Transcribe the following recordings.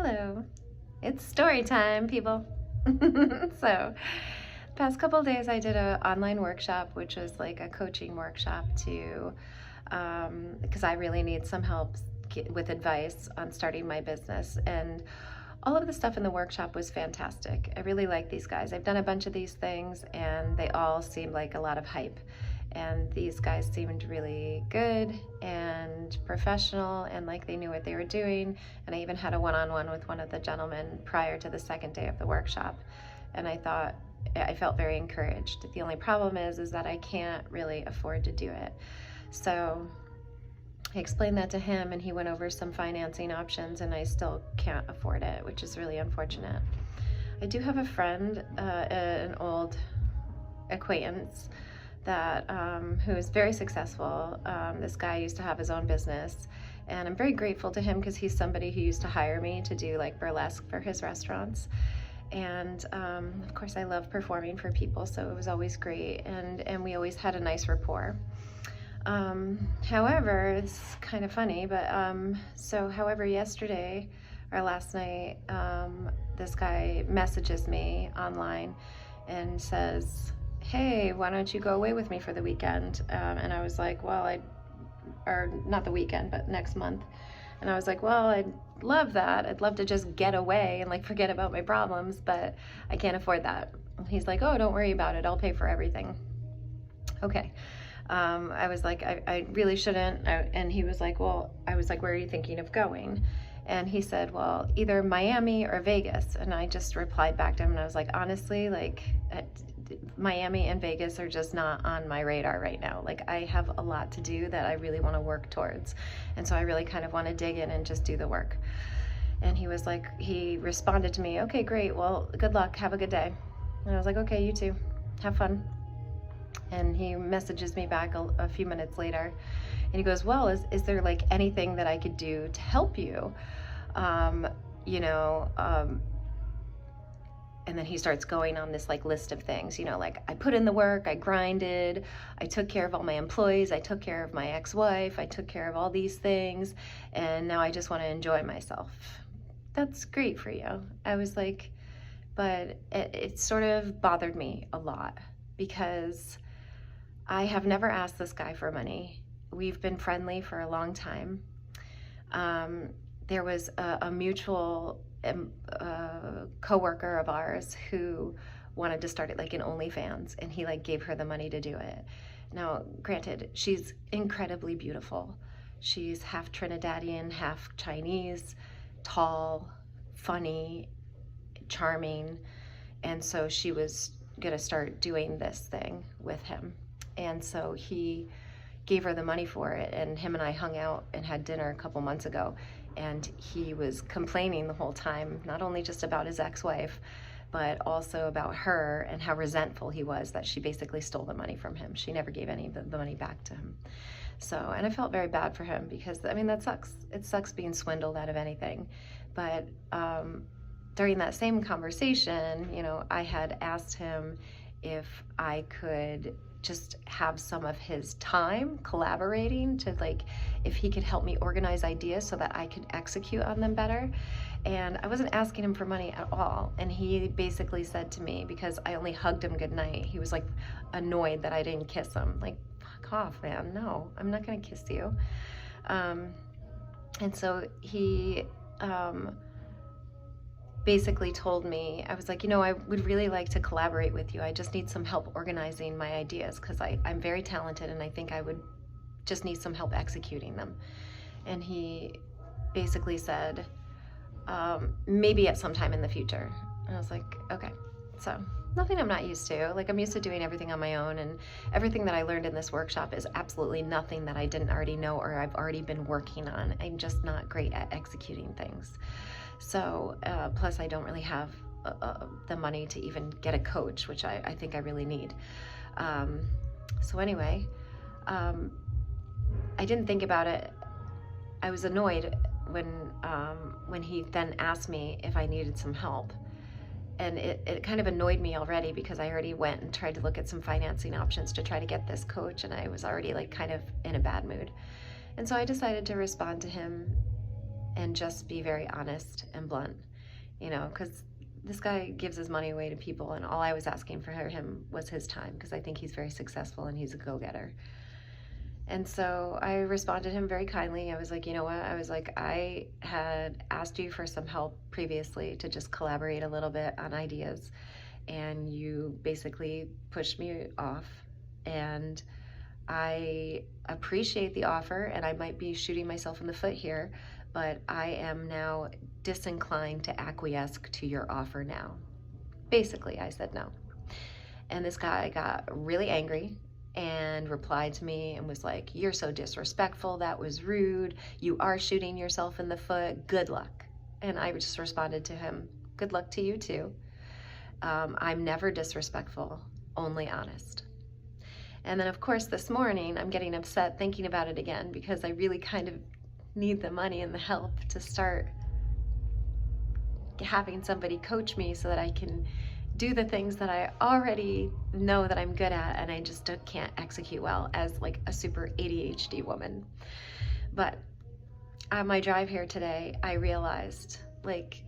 Hello. It's story time, people. So, past couple of days I did an online workshop, which was like a coaching workshop because I really need some help with advice on starting my business. And all of the stuff in the workshop was fantastic. I really like these guys. I've done a bunch of these things and they all seemed like a lot of hype. And these guys seemed really good and professional and like they knew what they were doing. And I even had a one-on-one with one of the gentlemen prior to the second day of the workshop. And I felt very encouraged. The only problem is that I can't really afford to do it. So I explained that to him and he went over some financing options and I still can't afford it, which is really unfortunate. I do have a friend, an old acquaintance that who is very successful. This guy used to have his own business and I'm very grateful to him because he's somebody who used to hire me to do like burlesque for his restaurants. And of course I love performing for people, so it was always great and we always had a nice rapport. However, it's kind of funny, but however, yesterday or last night, this guy messages me online and says, "Hey, why don't you go away with me for the weekend?" And I was like, well, or not the weekend, but next month. And I was like, well, I'd love that. I'd love to just get away and like forget about my problems, but I can't afford that. And he's like, oh, don't worry about it. I'll pay for everything. Okay. I was like, I really shouldn't. And he was like, well, I was like, where are you thinking of going? And he said, well, either Miami or Vegas. And I just replied back to him and I was like, honestly, like Miami and Vegas are just not on my radar right now. Like I have a lot to do that I really want to work towards. And so I really kind of want to dig in and just do the work. And he was like, he responded to me, okay, great. Well, good luck. Have a good day. And I was like, okay, you too. Have fun. And he messages me back a few minutes later and he goes, well, is there like anything that I could do to help you? And then he starts going on this like list of things, like I put in the work, I grinded, I took care of all my employees, I took care of my ex-wife, I took care of all these things, and now I just want to enjoy myself. That's great for you. I was like, but it sort of bothered me a lot because I have never asked this guy for money. We've been friendly for a long time. There was a mutual co-worker of ours who wanted to start it like an OnlyFans, and he like gave her the money to do it. Now, granted, she's incredibly beautiful. She's half Trinidadian, half Chinese, tall, funny, charming, and so she was gonna start doing this thing with him. And so he gave her the money for it, and him and I hung out and had dinner a couple months ago, and he was complaining the whole time, not only just about his ex-wife, but also about her and how resentful he was that she basically stole the money from him. She never gave any of the money back to him. So, and I felt very bad for him because, I mean, that sucks. It sucks being swindled out of anything. But during that same conversation, I had asked him if I could just have some of his time collaborating to if he could help me organize ideas so that I could execute on them better. And I wasn't asking him for money at all. And he basically said to me, because I only hugged him goodnight, he was like annoyed that I didn't kiss him. Like, fuck off, man. No, I'm not gonna kiss you. And so he basically told me, I was like, I would really like to collaborate with you. I just need some help organizing my ideas because I'm very talented and I think I would just need some help executing them. And he basically said, maybe at some time in the future. And I was like, okay. So nothing I'm not used to. Like, I'm used to doing everything on my own, and everything that I learned in this workshop is absolutely nothing that I didn't already know or I've already been working on. I'm just not great at executing things. So, plus I don't really have the money to even get a coach, which I think I really need. So anyway, I didn't think about it. I was annoyed when he then asked me if I needed some help. And it kind of annoyed me already because I already went and tried to look at some financing options to try to get this coach, and I was already kind of in a bad mood. And so I decided to respond to him and just be very honest and blunt, you know, because this guy gives his money away to people, and all I was asking for him was his time, because I think he's very successful and he's a go-getter. And so I responded to him very kindly. I was like, you know what? I was like, I had asked you for some help previously to just collaborate a little bit on ideas, and you basically pushed me off. And I appreciate the offer, and I might be shooting myself in the foot here, but I am now disinclined to acquiesce to your offer now. Basically, I said no. And this guy got really angry and replied to me and was like, "You're so disrespectful. That was rude. You are shooting yourself in the foot. Good luck." And I just responded to him, "Good luck to you too. I'm never disrespectful, only honest." And then, of course, this morning I'm getting upset thinking about it again, because I really kind of need the money and the help to start having somebody coach me so that I can do the things that I already know that I'm good at, and I just can't execute well as like a super ADHD woman. But on my drive here today, I realized, like,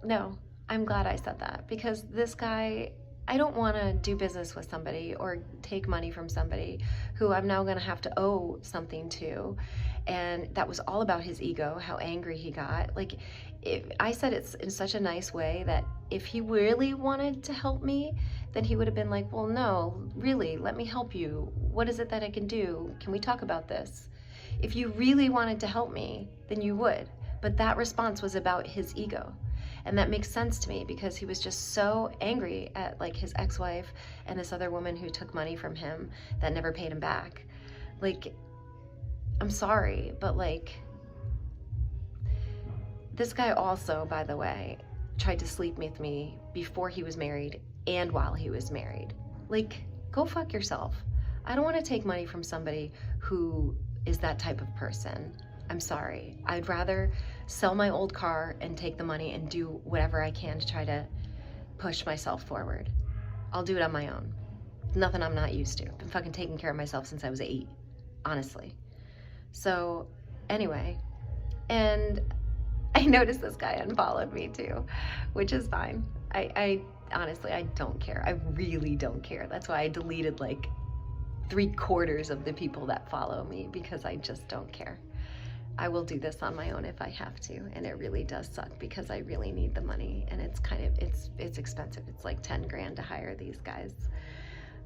no, I'm glad I said that, because this guy, I don't want to do business with somebody or take money from somebody who I'm now going to have to owe something to. And that was all about his ego, how angry he got. Like, I said it's in such a nice way that if he really wanted to help me, then he would have been like, "Well, no, really, let me help you. What is it that I can do? Can we talk about this?" If you really wanted to help me, then you would. But that response was about his ego. And that makes sense to me, because he was just so angry at like his ex-wife and this other woman who took money from him that never paid him back. Like, I'm sorry, but like, this guy also, by the way, tried to sleep with me before he was married and while he was married. Like, go fuck yourself. I don't want to take money from somebody who is that type of person. I'm sorry. I'd rather sell my old car and take the money and do whatever I can to try to push myself forward. I'll do it on my own. Nothing I'm not used to. I've been fucking taking care of myself since I was 8, honestly. So anyway, and I noticed this guy unfollowed me too, which is fine. I honestly, I don't care. I really don't care. That's why I deleted like 3/4 of the people that follow me, because I just don't care. I will do this on my own if I have to, and it really does suck because I really need the money, and it's kind of, it's expensive. It's like 10 grand to hire these guys,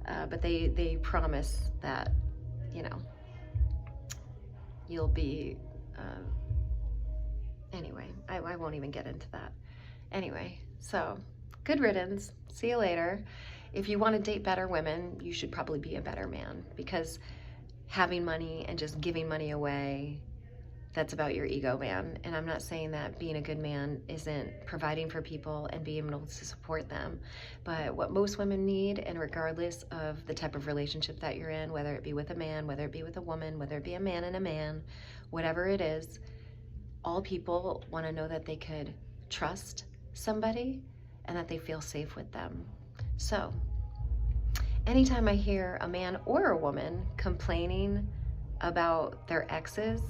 but they promise that, you know, you'll be, anyway, I won't even get into that. Anyway, so good riddance. See you later. If you want to date better women, you should probably be a better man, because having money and just giving money away, that's about your ego, man. And I'm not saying that being a good man isn't providing for people and being able to support them. But what most women need, and regardless of the type of relationship that you're in, whether it be with a man, whether it be with a woman, whether it be a man and a man, whatever it is, all people want to know that they could trust somebody and that they feel safe with them. So anytime I hear a man or a woman complaining about their exes,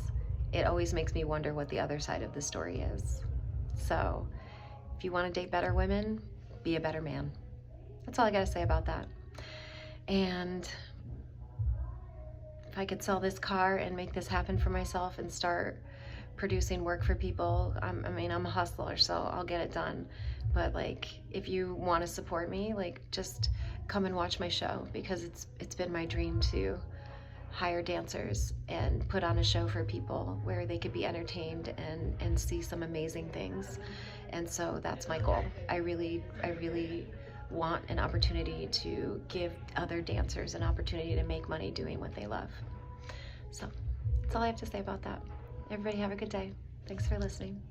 it always makes me wonder what the other side of the story is. So if you want to date better women, be a better man. That's all I got to say about that. And if I could sell this car and make this happen for myself and start producing work for people, I'm a hustler, so I'll get it done. But like, if you want to support me, like, just come and watch my show, because it's been my dream to hire dancers and put on a show for people where they could be entertained and see some amazing things. And so that's my goal. I really want an opportunity to give other dancers an opportunity to make money doing what they love. So that's all I have to say about that. Everybody have a good day. Thanks for listening.